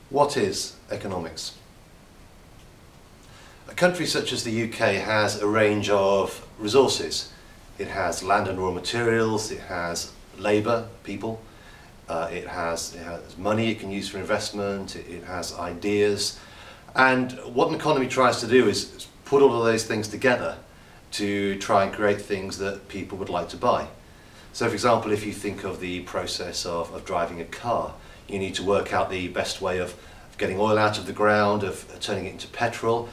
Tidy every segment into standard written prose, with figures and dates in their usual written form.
What is economics? A country such as the UK has a range of resources. It has land and raw materials, it has labour, people, it has money it can use for investment, it has ideas. And what an economy tries to do is put all of those things together to try and create things that people would like to buy. So for example, if you think of the process of driving a car, you need to work out the best way of getting oil out of the ground, of turning it into petrol.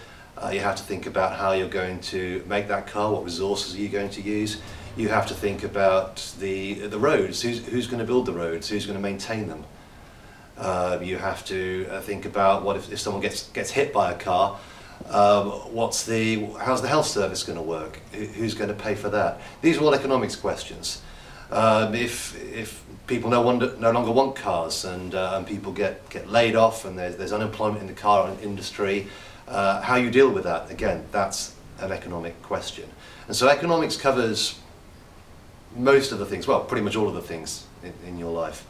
You have to think about how you're going to make that car, what resources are you going to use. You have to think about the roads, who's going to build the roads, who's going to maintain them. You have to think about what if someone gets hit by a car, how's the health service going to work, who's going to pay for that. These are all economics questions. If people no longer want cars and people get laid off and there's unemployment in the car industry, how you deal with that, again, that's an economic question. And so economics covers most of the things, well, pretty much all of the things in your life.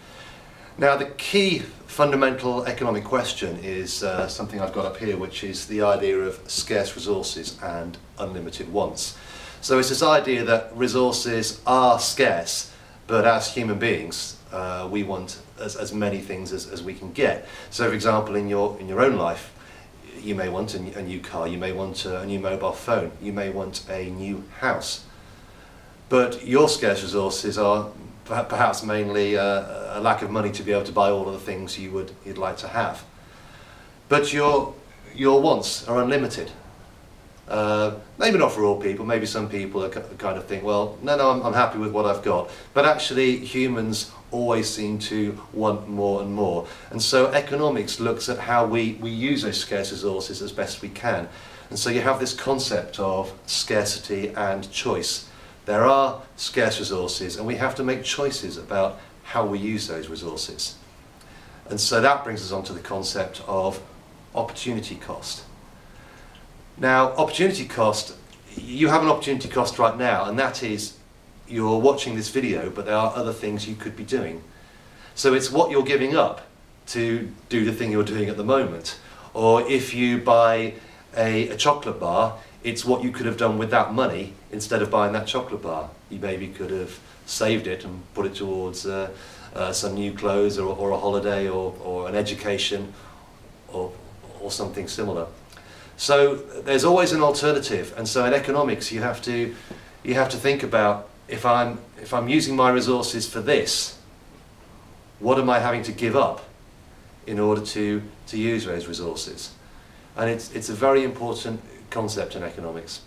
Now, the key fundamental economic question is something I've got up here, which is the idea of scarce resources and unlimited wants. So it's this idea that resources are scarce, but as human beings, we want as many things as we can get. So for example, in your own life, you may want a new car, you may want a new mobile phone, you may want a new house. But your scarce resources are perhaps mainly a lack of money to be able to buy all of the things you'd like to have. But your wants are unlimited. Maybe not for all people, maybe some people kind of think, well, no, I'm happy with what I've got. But actually humans always seem to want more and more. And so economics looks at how we use those scarce resources as best we can. And so you have this concept of scarcity and choice. There are scarce resources and we have to make choices about how we use those resources. And so that brings us on to the concept of opportunity cost. Now, opportunity cost, you have an opportunity cost right now, and that is you're watching this video, but there are other things you could be doing. So it's what you're giving up to do the thing you're doing at the moment. Or if you buy a chocolate bar, it's what you could have done with that money instead of buying that chocolate bar. You maybe could have saved it and put it towards some new clothes or a holiday or an education or something similar. So there's always an alternative, and so in economics you have to think about, if I'm using my resources for this, what am I having to give up in order to use those resources? And it's a very important concept in economics.